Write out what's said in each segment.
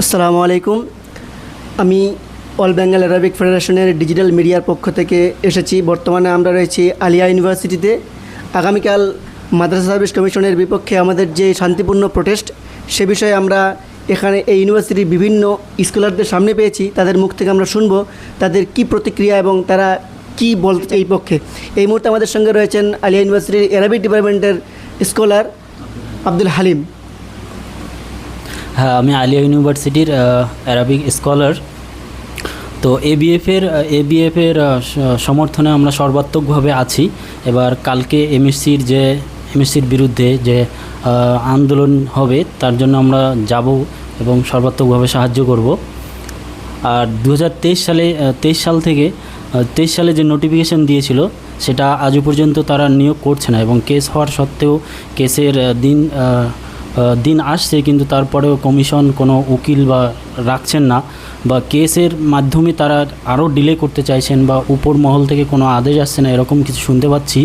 আসসালামু আলাইকুম। আমি অল বেঙ্গল অ্যারাবিক ফেডারেশনের ডিজিটাল মিডিয়ার পক্ষ থেকে এসেছি। বর্তমানে আমরা রয়েছি আলিয়া ইউনিভার্সিটিতে। আগামীকাল মাদ্রাসা সার্ভিস কমিশনের বিপক্ষে আমাদের যে শান্তিপূর্ণ প্রোটেস্ট, সে বিষয়ে আমরা এখানে এই ইউনিভার্সিটির বিভিন্ন স্কলারদের সামনে পেয়েছি। তাদের মুখ থেকে আমরা শুনব তাদের কি প্রতিক্রিয়া এবং তারা কি বলতে এই পক্ষে। এই মুহূর্তে আমাদের সঙ্গে রয়েছেন আলিয়া ইউনিভার্সিটির অ্যারাবিক ডিপার্টমেন্টের স্কলার আব্দুল হালিম। হ্যাঁ, আমি আলিয়া ইউনিভার্সিটির অ্যারাবিক স্কলার। তো এবিএফের সমর্থনে আমরা সর্বাত্মকভাবে আছি। এবার কালকে এমএসসির বিরুদ্ধে যে আন্দোলন হবে, তার জন্য আমরা যাব এবং সর্বাত্মকভাবে সাহায্য করব। আর 2023 সালে যে নোটিফিকেশন দিয়েছিল, সেটা আজও পর্যন্ত তারা নিয়োগ করছে না এবং কেস হওয়ার সত্ত্বেও কেসের দিন আসছে, কিন্তু তারপরেও কমিশন কোনো উকিল বা রাখছেন না, বা কেসের মাধ্যমে তারা আরও ডিলে করতে চাইছেন, বা উপর মহল থেকে কোনো আদেশ আসছে না, এরকম কিছু শুনতে পাচ্ছি।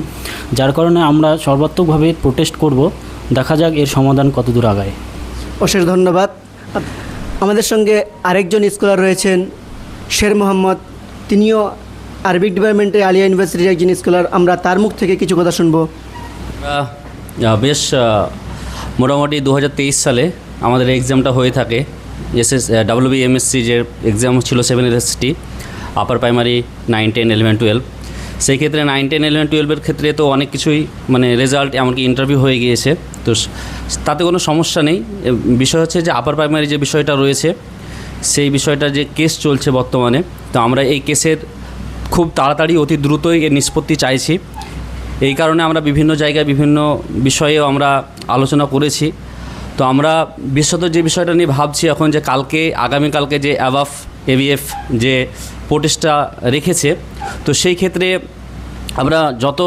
যার কারণে আমরা সর্বাত্মকভাবে প্রোটেস্ট করব। দেখা যাক এর সমাধান কতদূর আগায়। অশেষ ধন্যবাদ। আমাদের সঙ্গে আরেকজন স্কলার রয়েছেন শের মোহাম্মদ। তিনিও আরবিক ডিপার্টমেন্টে আলিয়া ইউনিভার্সিটির একজন স্কলার। আমরা তার মুখ থেকে কিছু কথা শুনবো। বেশ মোটামুটি 2023 সালে আমাদের এক্সামটা হয়ে থাকে। WBMSC যে এক্সাম ছিল 7 SST, আপার প্রাইমারি 9, 10, 11, 12। সেই ক্ষেত্রে 9, 10, 11, 12-এর ক্ষেত্রে তো অনেক কিছুই রেজাল্ট, এমনকি ইন্টারভিউ হয়ে গিয়েছে। তো তাতে কোনো সমস্যা নেই। বিষয় হচ্ছে যে আপার প্রাইমারি যে বিষয়টা রয়েছে, সেই বিষয়টা যে কেস চলছে বর্তমানে, তো আমরা এই কেসের খুব তাড়াতাড়ি অতি দ্রুতই এর নিষ্পত্তি চাইছি। এই কারণে আমরা বিভিন্ন জায়গায় বিভিন্ন বিষয়েও আমরা আলোচনা করেছি। তো আমরা বিশেষত যে বিষয়টা নিয়ে ভাবছি এখন, যে আগামীকালকে যে এবিএফ যে প্রোটেস্টটা রেখেছে, তো সেই ক্ষেত্রে আমরা যত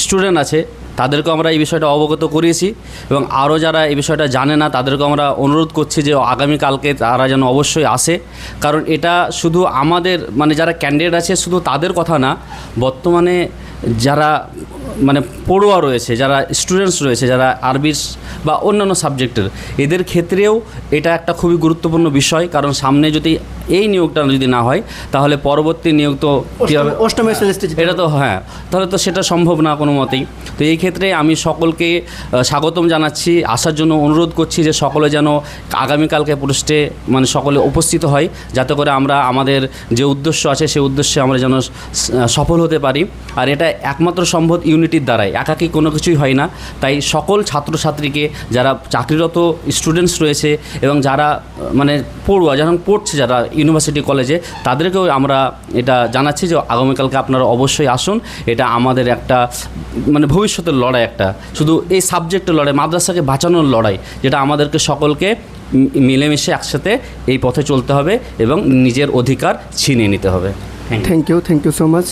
স্টুডেন্ট আছে তাদেরকেও আমরা এই বিষয়টা অবগত করিয়েছি, এবং আরও যারা এই বিষয়টা জানে না তাদেরকেও আমরা অনুরোধ করছি যে আগামীকালকে তারা যেন অবশ্যই আসে। কারণ এটা শুধু আমাদের যারা ক্যান্ডিডেট আছে শুধু তাদের কথা না, বর্তমানে যারা পড়ুয়া রয়েছে, যারা স্টুডেন্টস রয়েছে, যারা আরবির বা অন্যান্য সাবজেক্টের, এদের ক্ষেত্রেও এটা একটা খুবই গুরুত্বপূর্ণ বিষয়। কারণ সামনে যদি এই নিয়োগটা যদি না হয়, তাহলে পরবর্তী নিয়োগ তো কী হবে, এটা তো তাহলে তো সেটা সম্ভব না কোনো মতেই। তো এই ক্ষেত্রে আমি সকলকে স্বাগতম জানাচ্ছি, আসার জন্য অনুরোধ করছি যে সকলে যেন আগামীকালকে প্রোটেস্টে সকলে উপস্থিত হয়, যাতে করে আমরা আমাদের যে উদ্দেশ্য আছে সেই উদ্দেশ্যে আমরা যেন সফল হতে পারি। আর এটা একমাত্র সম্ভব ইউনিটির দ্বারাই, একাকী কোনো কিছুই হয় না। তাই সকল ছাত্রছাত্রীকে, যারা চাকরিরত স্টুডেন্টস রয়েছে এবং যারা পড়ুয়া, যারা পড়ছে, যারা ইউনিভার্সিটি কলেজে, তাদেরকেও আমরা এটা জানাচ্ছি যে আগামীকালকে আপনারা অবশ্যই আসুন। এটা আমাদের একটা ভবিষ্যতের লড়াই, একটা শুধু এই সাবজেক্টের লড়াই, মাদ্রাসাকে বাঁচানোর লড়াই, যেটা আমাদেরকে সকলকে মিলেমিশে একসাথে এই পথে চলতে হবে এবং নিজের অধিকার ছিনিয়ে নিতে হবে। Thank you so much.